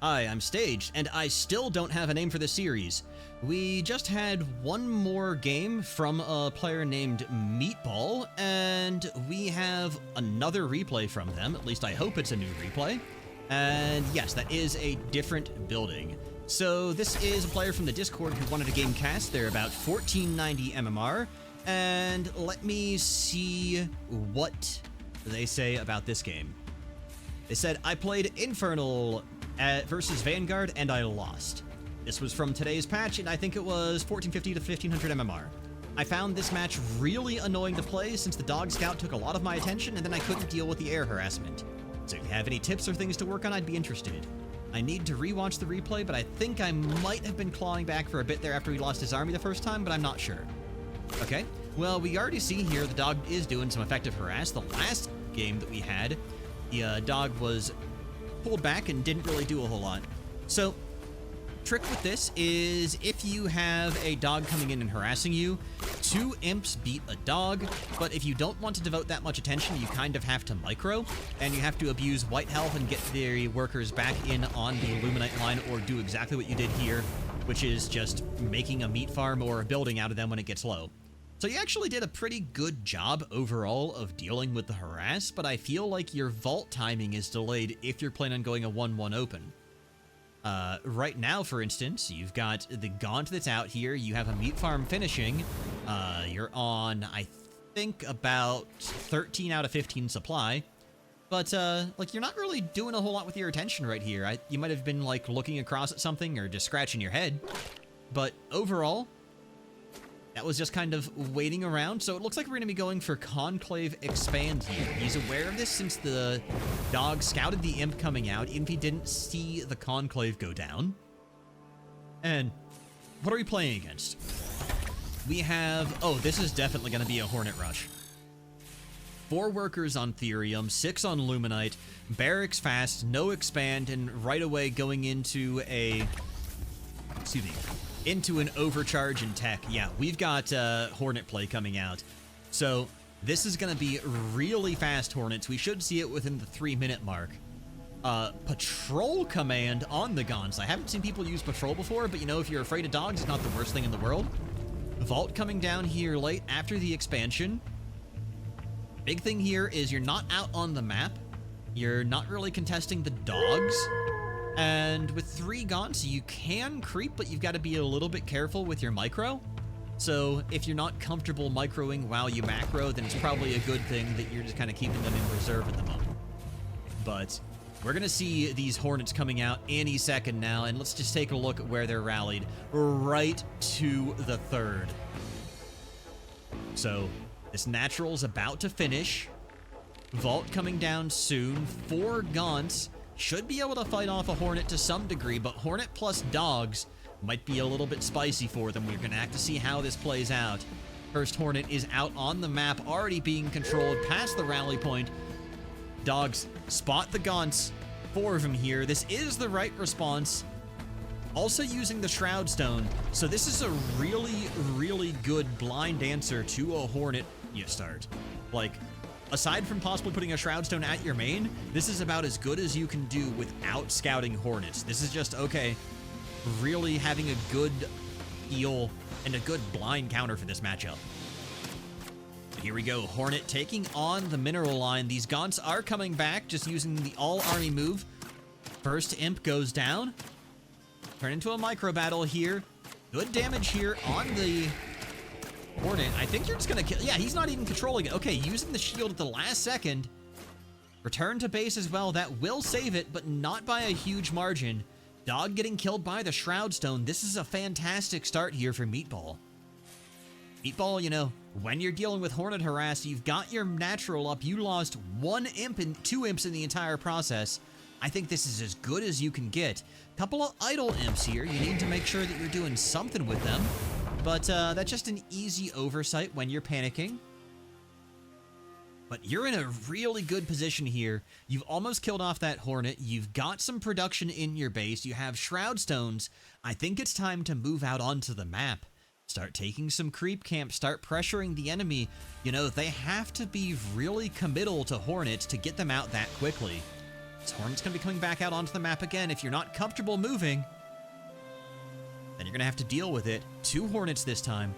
Hi, I'm Staged, and I still don't have a name for this series. We just had one more game from a player named Meatball, and we have another replay from them. At least I hope it's a new replay. And yes, that is a different building. So this is a player from the Discord who wanted a game cast. They're about 1490 MMR, and let me see what they say about this game. They said, I played Infernal versus Vanguard, and I lost. This was from today's patch, and I think it was 1450 to 1500 MMR. I found this match really annoying to play since the dog scout took a lot of my attention, and then I couldn't deal with the air harassment. So if you have any tips or things to work on, I'd be interested. I need to rewatch the replay, but I think I might have been clawing back for a bit there after he lost his army the first time, but I'm not sure. Okay, well, we already see here the dog is doing some effective harass. The last game that we had, the dog was pulled back and didn't really do a whole lot. So, trick with this is if you have a dog coming in and harassing you, 2 imps beat a dog, but if you don't want to devote that much attention, you kind of have to micro, and you have to abuse white health and get the workers back in on the Illuminite line, or do exactly what you did here, which is just making a meat farm or a building out of them when it gets low. So you actually did a pretty good job overall of dealing with the harass, but I feel like your vault timing is delayed if you're planning on going a 1-1 open. Right now, for instance, you've got the Gaunt that's out here, you have a meat farm finishing, you're on, I think, about 13 out of 15 supply, but, like, you're not really doing a whole lot with your attention right here. You might have been, like, looking across at something or just scratching your head, but overall, that was just kind of waiting around, so it looks like we're going to be going for Conclave Expand here. He's aware of this since the dog scouted the imp coming out, even if he didn't see the Conclave go down. And what are we playing against? We have... oh, this is definitely going to be a Hornet Rush. 4 workers on Therium, 6 on Luminite, barracks fast, no expand, and right away going into a... excuse me. Into an overcharge in tech. Yeah, we've got Hornet play coming out. So this is going to be really fast Hornets. We should see it within the 3-minute mark. Patrol command on the Gaunts. I haven't seen people use patrol before, but you know, if you're afraid of dogs, it's not the worst thing in the world. Vault coming down here late after the expansion. Big thing here is you're not out on the map. You're not really contesting the dogs. And with 3 Gaunts, you can creep, but you've got to be a little bit careful with your micro. So if you're not comfortable microing while you macro, then it's probably a good thing that you're just kind of keeping them in reserve at the moment. But we're going to see these Hornets coming out any second now, and let's just take a look at where they're rallied. Right to the 3rd. So this natural's about to finish. Vault coming down soon. 4 Gaunts. Should be able to fight off a Hornet to some degree, but Hornet plus dogs might be a little bit spicy for them. We're going to have to see how this plays out. First Hornet is out on the map, already being controlled past the rally point. Dogs spot the Gaunts. 4 of them here. This is the right response. Also using the Shroud Stone, so this is a really, really good blind answer to a Hornet you start. Like, aside from possibly putting a Shroud Stone at your main, this is about as good as you can do without scouting Hornets. This is just, okay, really having a good heal and a good blind counter for this matchup. But here we go, Hornet taking on the mineral line. These Gaunts are coming back, just using the all-army move. First imp goes down. Turn into a micro battle here. Good damage here on the Hornet. I think you're just gonna kill... yeah, he's not even controlling it. Okay, using the shield at the last second. Return to base as well. That will save it, but not by a huge margin. Dog getting killed by the Shroud Stone. This is a fantastic start here for Meatball. Meatball, you know, when you're dealing with Hornet harass, you've got your natural up. You lost 1 imp and 2 imps in the entire process. I think this is as good as you can get. Couple of idle imps here. You need to make sure that you're doing something with them. But that's just an easy oversight when you're panicking. But you're in a really good position here. You've almost killed off that Hornet. You've got some production in your base. You have Shroud Stones. I think it's time to move out onto the map. Start taking some creep camp. Start pressuring the enemy. You know, they have to be really committal to Hornets to get them out that quickly. This Hornet's going to be coming back out onto the map again. If you're not comfortable moving, then you're going to have to deal with it. 2 Hornets this time.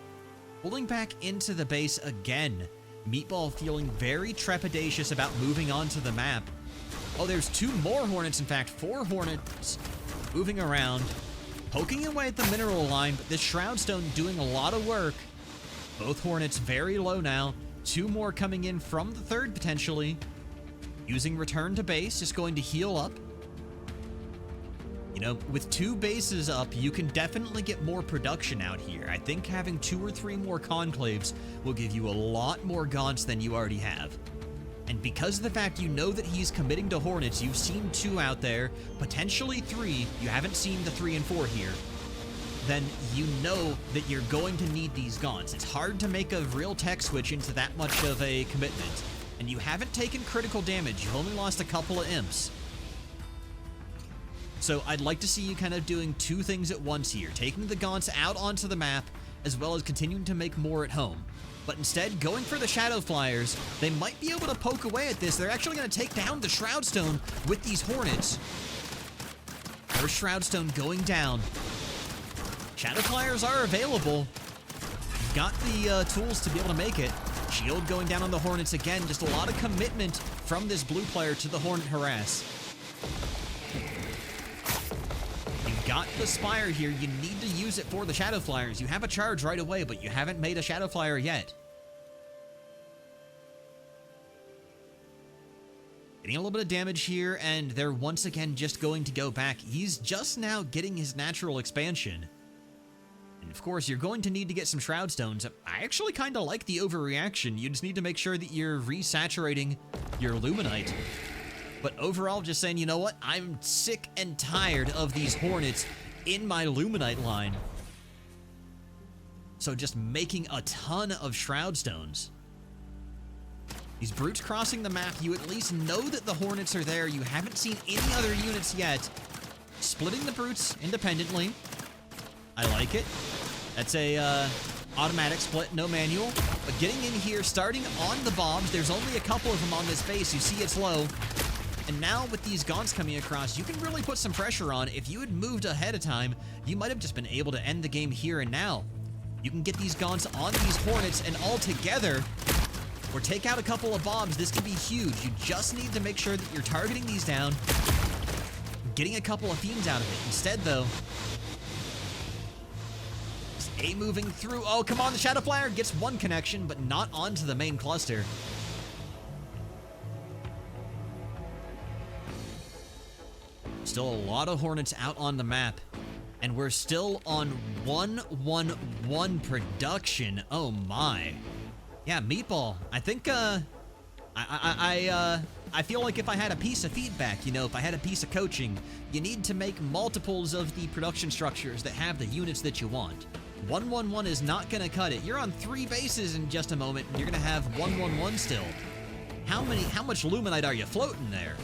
Pulling back into the base again. Meatball feeling very trepidatious about moving onto the map. Oh, there's 2 more Hornets. In fact, 4 Hornets moving around, poking away at the mineral line, but this Shroud Stone doing a lot of work. Both Hornets very low now. 2 more coming in from the third, potentially. Using Return to Base, just going to heal up. You know, with 2 bases up, you can definitely get more production out here. I think having 2 or 3 more Conclaves will give you a lot more Gaunts than you already have. And because of the fact you know that he's committing to Hornets, you've seen 2 out there, potentially 3, you haven't seen the 3 and 4 here, then you know that you're going to need these Gaunts. It's hard to make a real tech switch into that much of a commitment. And you haven't taken critical damage. You've only lost a couple of imps. So I'd like to see you kind of doing 2 things at once here. Taking the Gaunts out onto the map, as well as continuing to make more at home. But instead, going for the Shadow Flyers, they might be able to poke away at this. They're actually going to take down the Shroud Stone with these Hornets. First Shroud Stone going down. Shadow Flyers are available. You've got the tools to be able to make it. Shield going down on the Hornets again. Just a lot of commitment from this blue player to the Hornet harass. You've got the Spire here. You need to use it for the Shadow Flyers. You have a charge right away, but you haven't made a Shadow Flyer yet. Getting a little bit of damage here, and they're once again just going to go back. He's just now getting his natural expansion. And of course, you're going to need to get some Shroud Stones. I actually kind of like the overreaction. You just need to make sure that you're resaturating your Luminite. But overall, just saying, you know what? I'm sick and tired of these Hornets in my Luminite line. So just making a ton of Shroud Stones. These Brutes crossing the map, you at least know that the Hornets are there. You haven't seen any other units yet. Splitting the Brutes independently. I like it. That's a automatic split, no manual. But getting in here, starting on the bombs, there's only a couple of them on this base. You see it's low. And now with these Gaunts coming across, you can really put some pressure on. If you had moved ahead of time, you might have just been able to end the game here and now. You can get these Gaunts on these Hornets, and all together, or take out a couple of bombs, this could be huge. You just need to make sure that you're targeting these down, getting a couple of Fiends out of it. Instead, though, A moving through. Oh, come on, the Shadow Flyer gets 1 connection, but not onto the main cluster. Still a lot of Hornets out on the map, and we're still on 1-1-1 production. Oh my. Yeah, Meatball. I think, I feel like if I had a piece of feedback, you know, if I had a piece of coaching, you need to make multiples of the production structures that have the units that you want. 1-1-1 is not gonna cut it. You're on 3 bases in just a moment, and you're gonna have 1-1-1 still. How much Luminite are you floating there?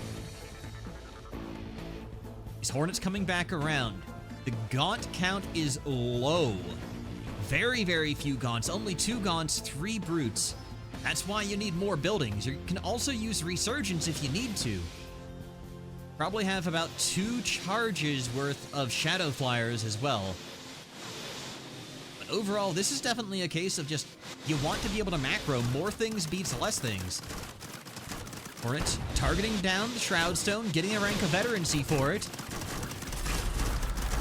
These Hornets coming back around. The Gaunt count is low. Very, very few Gaunts. Only 2 Gaunts, 3 Brutes. That's why you need more buildings. You can also use Resurgence if you need to. Probably have about 2 charges worth of Shadow Flyers as well. But overall, this is definitely a case of just, you want to be able to macro. More things beats less things. Hornet targeting down the Shroud Stone, getting a rank of veterancy for it.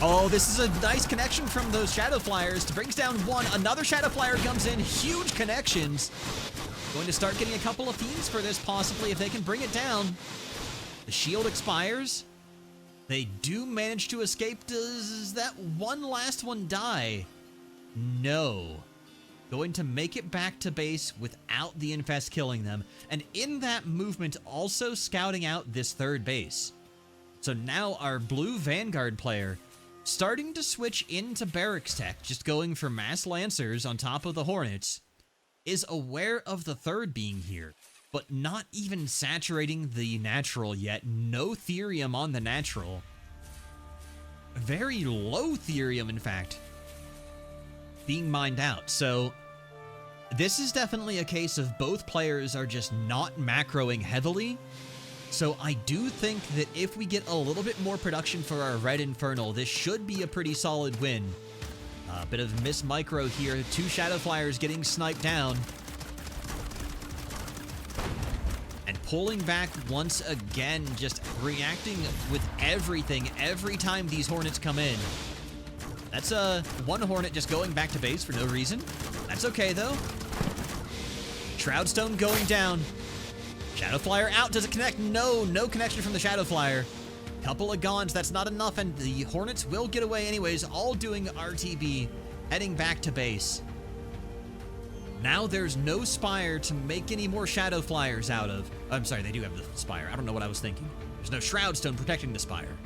Oh, this is a nice connection from those Shadow Flyers. Brings down 1. Another Shadow Flyer comes in. Huge connections. Going to start getting a couple of Fiends for this, possibly, if they can bring it down. The shield expires. They do manage to escape. Does that one last one die? No. Going to make it back to base without the Infest killing them. And in that movement, also scouting out this third base. So now our blue Vanguard player starting to switch into Barracks Tech, just going for Mass Lancers on top of the Hornets, is aware of the third being here, but not even saturating the natural yet. No Therium on the natural. Very low Therium, in fact, being mined out. So this is definitely a case of both players are just not macroing heavily, So I do think that if we get a little bit more production for our Red Infernal, this should be a pretty solid win. A bit of miss micro here. 2 Shadow Flyers getting sniped down. And pulling back once again, just reacting with everything every time these Hornets come in. That's one Hornet just going back to base for no reason. That's okay, though. Shroudstone going down. Shadow Flyer out. Does it connect? No, no connection from the Shadow Flyer. Couple of Gaunts, that's not enough, and the Hornets will get away anyways, all doing RTB, heading back to base. Now there's no Spire to make any more Shadow Flyers out of. I'm sorry, they do have the Spire. I don't know what I was thinking. There's no Shroudstone protecting the Spire.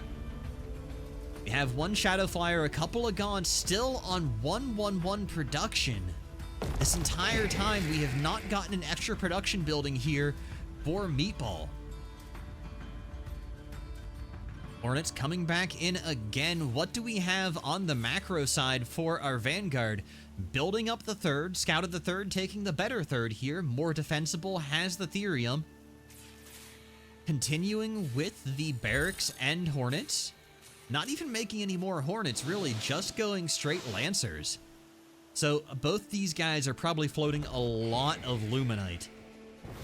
We have 1 Shadow Flyer, a couple of Gaunts, still on 1-1-1 production. This entire time, we have not gotten an extra production building here for Meatball. Hornets coming back in again. What do we have on the macro side for our Vanguard? Building up the 3rd, scouted the 3rd, taking the better 3rd here. More defensible, has the Therium. Continuing with the Barracks and Hornets. Not even making any more Hornets, really, just going straight Lancers. So both these guys are probably floating a lot of Luminite.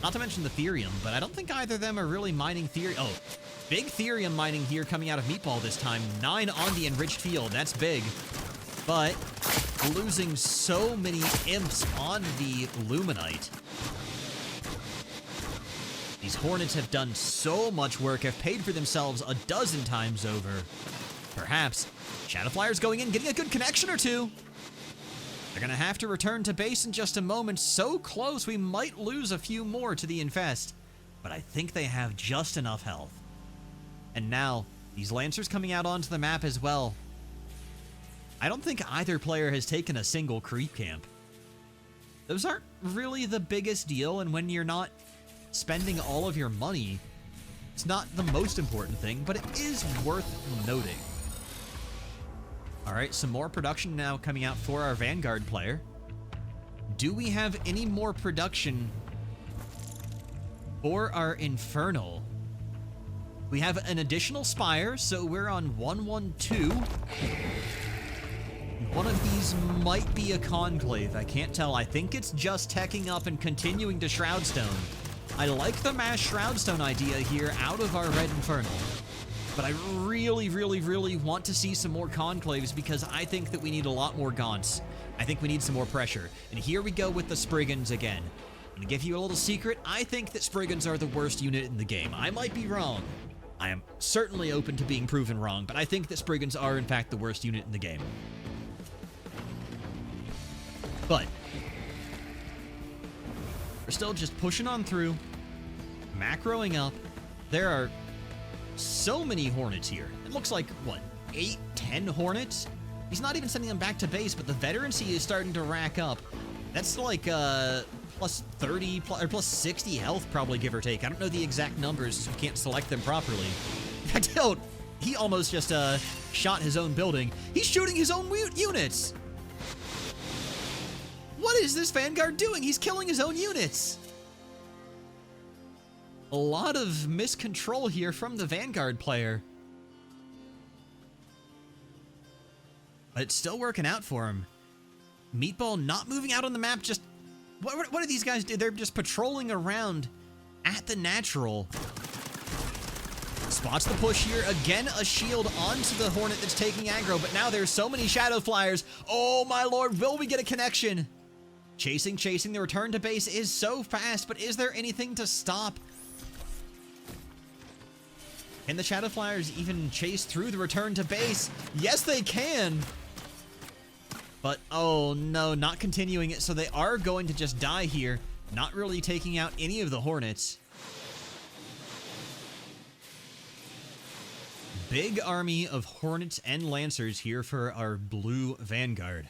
Not to mention the Therium, but I don't think either of them are really mining Therium. Oh, big Therium mining here coming out of Meatball this time. 9 on the enriched field, that's big. But losing so many imps on the Luminite. These Hornets have done so much work, have paid for themselves a dozen times over. Perhaps Shadow Flyer's going in, getting a good connection or two. They're gonna have to return to base in just a moment. So close, we might lose a few more to the Infest. But I think they have just enough health. And now, these Lancers coming out onto the map as well. I don't think either player has taken a single creep camp. Those aren't really the biggest deal, and when you're not spending all of your money, it's not the most important thing, but it is worth noting. All right, some more production now coming out for our Vanguard player. Do we have any more production for our Infernal? We have an additional Spire, so we're on 1-1-2. One of these might be a Conclave. I can't tell. I think it's just teching up and continuing to Shroudstone. I like the mass Shroudstone idea here out of our Red Infernal. But I really, really, really want to see some more Conclaves because I think that we need a lot more Gaunts. I think we need some more pressure. And here we go with the Spriggans again. I'm going to give you a little secret. I think that Spriggans are the worst unit in the game. I might be wrong. I am certainly open to being proven wrong, but I think that Spriggans are, in fact, the worst unit in the game. But we're still just pushing on through, macroing up. There are so many Hornets here. It looks like, what, 8, 10 Hornets? He's not even sending them back to base, but the veterancy is starting to rack up. That's like plus 30 or plus 60 health, probably, give or take. I don't know the exact numbers, so you can't select them properly. I don't. He almost just shot his own building. He's shooting his own units. What is this Vanguard doing? He's killing his own units. A lot of miscontrol here from the Vanguard player. But it's still working out for him. Meatball not moving out on the map, just... What do these guys do? They're just patrolling around at the natural. Spots the push here. Again, a shield onto the Hornet that's taking aggro, but now there's so many Shadow Flyers. Oh my lord, will we get a connection? Chasing. The return to base is so fast, but is there anything to stop? Can the Shadow Flyers even chase through the return to base? Yes, they can. But, oh no, not continuing it, so they are going to just die here. Not really taking out any of the Hornets. Big army of Hornets and Lancers here for our blue Vanguard.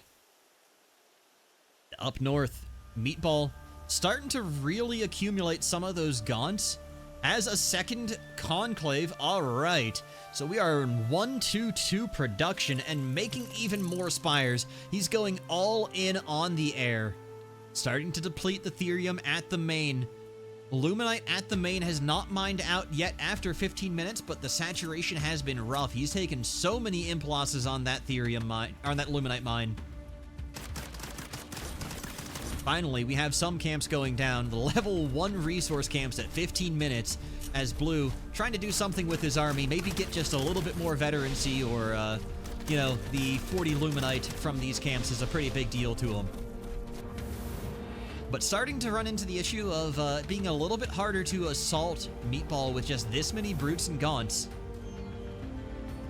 Up north, Meatball starting to really accumulate some of those Gaunts. As a second Conclave, all right. So we are in 1-2-2 production and making even more Spires. He's going all in on the air. Starting to deplete the Therium at the main. Luminite at the main has not mined out yet after 15 minutes, but the saturation has been rough. He's taken so many imp losses on that Therium mine, or on that Luminite mine. Finally, we have some camps going down. The level 1 resource camps at 15 minutes as Blue trying to do something with his army, maybe get just a little bit more veterancy or, you know, the 40 Luminite from these camps is a pretty big deal to him. But starting to run into the issue of being a little bit harder to assault Meatball with just this many brutes and gaunts.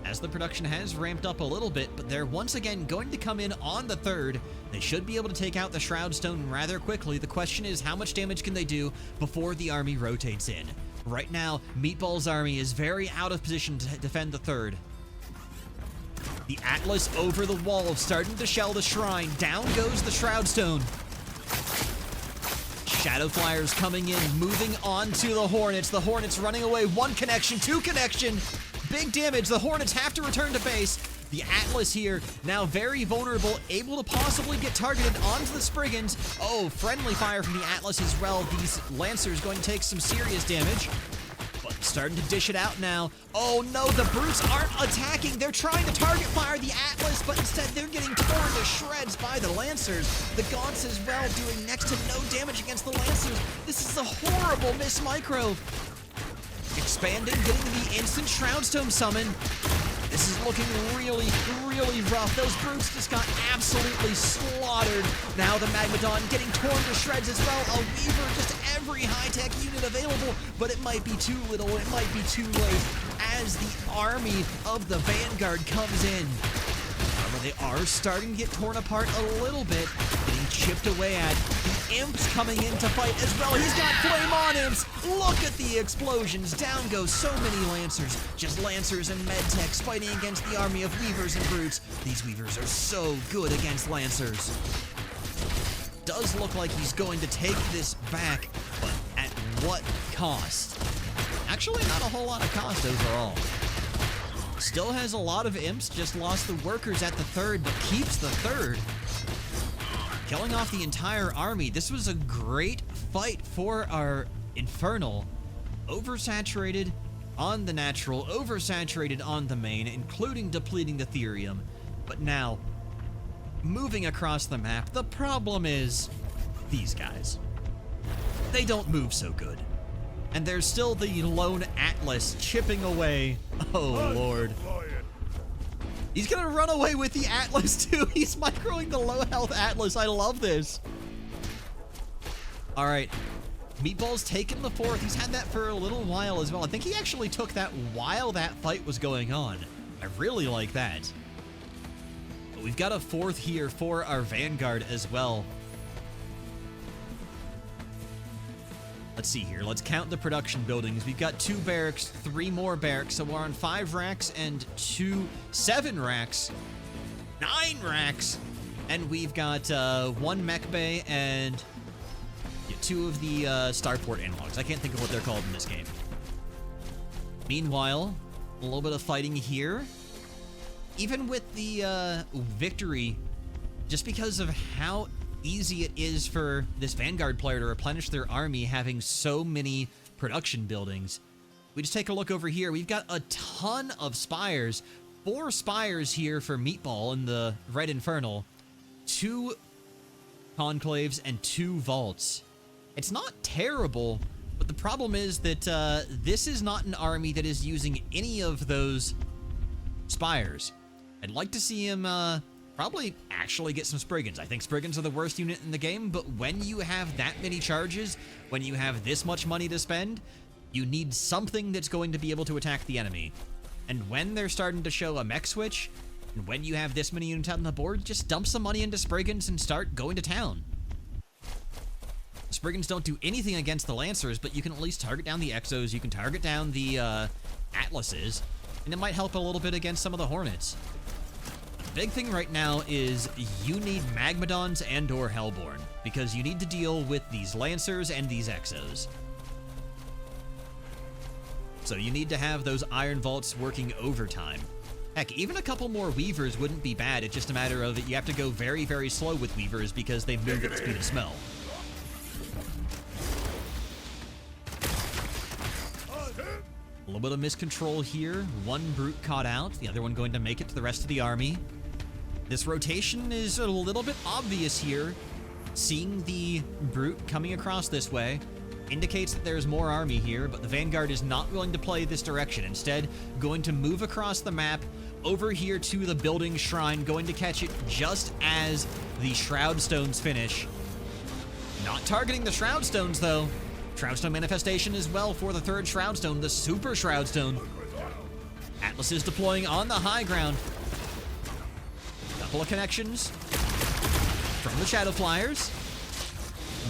As the production has ramped up a little bit, but they're once again going to come in on the 3rd. They should be able to take out the Shroud Stone rather quickly. The question is, how much damage can they do before the army rotates in? Right now, Meatball's army is very out of position to defend the 3rd. The Atlas over the wall, starting to shell the shrine. Down goes the Shroud Stone. Shadow Flyers coming in, moving on to the Hornets. The Hornets running away. 1 connection, 2 connection. Big damage. The Hornets have to return to base. The Atlas here, now very vulnerable, able to possibly get targeted onto the Spriggans. Oh, friendly fire from the Atlas as well. These Lancers going to take some serious damage. But starting to dish it out now. Oh no, the Brutes aren't attacking. They're trying to target fire the Atlas, but instead they're getting torn to shreds by the Lancers. The Gaunts as well doing next to no damage against the Lancers. This is a horrible miss micro. Expanding, getting the instant Shroudstone summon. This is looking really, really rough. Those Brutes just got absolutely slaughtered. Now the Magmadon getting torn to shreds as well. A Weaver, just every high-tech unit available, but it might be too little, it might be too late as the army of the Vanguard comes in. They are starting to get torn apart a little bit, getting chipped away at. The Imps coming in to fight as well. He's got Flame on Imps. Look at the explosions. Down go so many Lancers. Just Lancers and Medtechs fighting against the army of Weavers and Brutes. These Weavers are so good against Lancers. Does look like he's going to take this back, but at what cost? Actually, not a whole lot of cost overall. Still has a lot of Imps, just lost the workers at the 3rd, but keeps the 3rd. Killing off the entire army. This was a great fight for our Infernal. Oversaturated on the natural, oversaturated on the main, including depleting the Therium. But now, moving across the map, the problem is these guys. They don't move so good. And there's still the lone Atlas chipping away. Oh, Lord. He's gonna run away with the Atlas, too. He's microing the low-health Atlas. I love this. All right. Meatball's taken the 4th. He's had that for a little while as well. I think he actually took that while that fight was going on. I really like that. But we've got a 4th here for our Vanguard as well. Let's see here. Let's count the production buildings. We've got 2 barracks, 3 more barracks, so we're on 5 racks and 7 racks, 9 racks, and we've got 1 mech bay and 2 of the starport analogs. I can't think of what they're called in this game. Meanwhile, a little bit of fighting here. Even with the victory, just because of how easy it is for this Vanguard player to replenish their army having so many production buildings. We just take a look over here. We've got a ton of spires. 4 spires here for Meatball in the Red Infernal. 2 conclaves and 2 vaults. It's not terrible, but the problem is that this is not an army that is using any of those spires. I'd like to see him probably actually get some Spriggans. I think Spriggans are the worst unit in the game, but when you have that many charges, when you have this much money to spend, you need something that's going to be able to attack the enemy. And when they're starting to show a mech switch, and when you have this many units out on the board, just dump some money into Spriggans and start going to town. Spriggans don't do anything against the Lancers, but you can at least target down the Exos, you can target down the Atlases, and it might help a little bit against some of the Hornets. The big thing right now is you need Magmadons and or Hellborn, because you need to deal with these Lancers and these Exos. So you need to have those Iron Vaults working overtime. Heck, even a couple more Weavers wouldn't be bad. It's just a matter of you have to go very, very slow with Weavers because they move at the speed of smell. little bit of miscontrol here. One brute caught out, the other one going to make it to the rest of the army. This rotation is a little bit obvious here. Seeing the brute coming across this way indicates that there's more army here, but the Vanguard is not willing to play this direction. Instead, going to move across the map over here to the building shrine, going to catch it just as the Shroud Stones finish. Not targeting the Shroud Stones, though. Shroud Stone manifestation as well for the third Shroud Stone, the Super Shroud Stone. Atlas is deploying on the high ground. Couple of connections from the Shadow Flyers.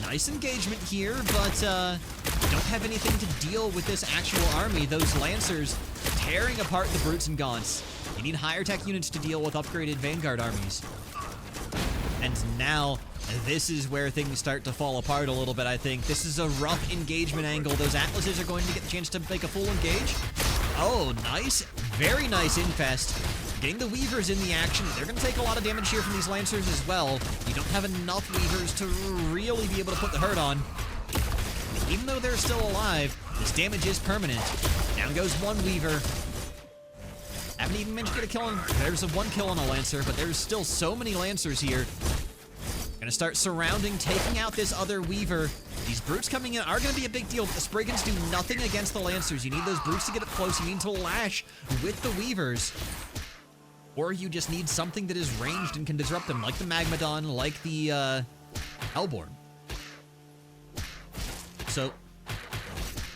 Nice engagement here, but don't have anything to deal with this actual army. Those Lancers tearing apart the Brutes and Gaunts. You need higher tech units to deal with upgraded Vanguard armies. And now, this is where things start to fall apart a little bit, I think. This is a rough engagement angle. Those Atlases are going to get the chance to make a full engage. Oh, nice. Very nice infest. Getting the Weavers in the action. They're going to take a lot of damage here from these Lancers as well. You don't have enough Weavers to really be able to put the hurt on. Even though they're still alive, this damage is permanent. Down goes one Weaver. Haven't even managed to get a kill on... There's a one kill on a Lancer, but there's still so many Lancers here. Gonna start surrounding, taking out this other Weaver. These Brutes coming in are gonna be a big deal, but the Spriggans do nothing against the Lancers. You need those Brutes to get up close. You need to lash with the Weavers. Or you just need something that is ranged and can disrupt them, like the Magmadon, like the Hellborn. So,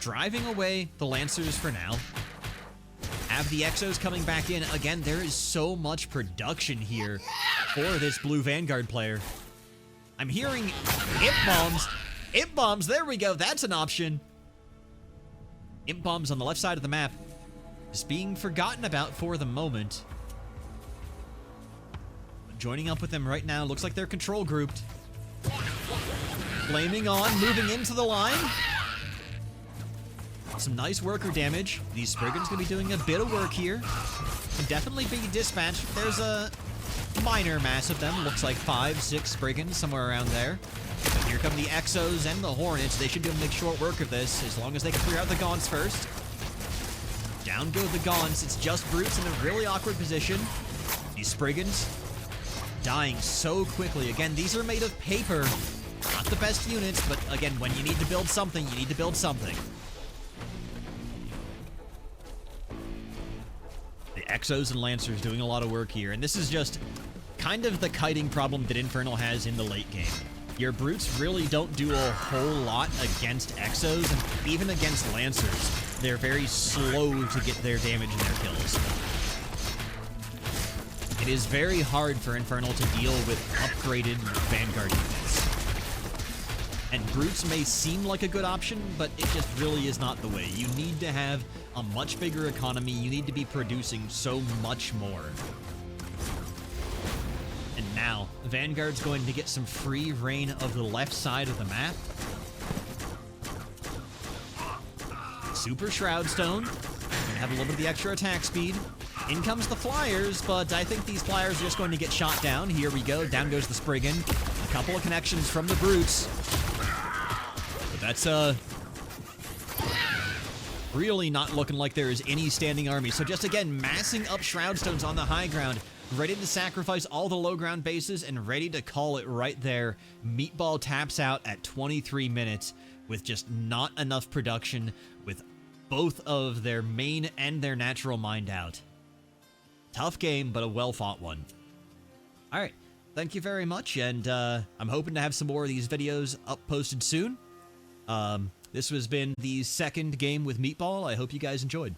driving away the Lancers for now. Have the Exos coming back in. Again, there is so much production here for this blue Vanguard player. I'm hearing Imp Bombs. Imp Bombs, there we go. That's an option. Imp Bombs on the left side of the map is being forgotten about for the moment. Joining up with them right now. Looks like they're control grouped. Flaming on, moving into the line. Some nice worker damage. These Spriggans gonna be doing a bit of work here. Can definitely be dispatched. There's a minor mass of them. Looks like 5, 6 Spriggans, somewhere around there. But here come the Exos and the Hornets. They should be able to make short work of this, as long as they can clear out the Gaunts first. Down go the Gaunts. It's just Brutes in a really awkward position. These Spriggans dying so quickly. Again, these are made of paper. Not the best units, but again, when you need to build something, you need to build something. The Exos and Lancers doing a lot of work here, and this is just kind of the kiting problem that Infernal has in the late game. Your Brutes really don't do a whole lot against Exos, and even against Lancers. They're very slow to get their damage and their kills. It is very hard for Infernal to deal with upgraded Vanguard units. And Brutes may seem like a good option, but it just really is not the way. You need to have a much bigger economy. You need to be producing so much more. And now, Vanguard's going to get some free reign of the left side of the map. Super Shroud Stone. Gonna have a little bit of the extra attack speed. In comes the Flyers, but I think these Flyers are just going to get shot down. Here we go. Down goes the Spriggan. A couple of connections from the Brutes. But that's, really not looking like there is any standing army. So just, again, massing up Shroud Stones on the high ground. Ready to sacrifice all the low ground bases and ready to call it right there. Meatball taps out at 23 minutes with just not enough production, with both of their main and their natural mind out. Tough game, but a well-fought one. All right, thank you very much, and I'm hoping to have some more of these videos up posted soon. This has been the second game with Meatball. I hope you guys enjoyed.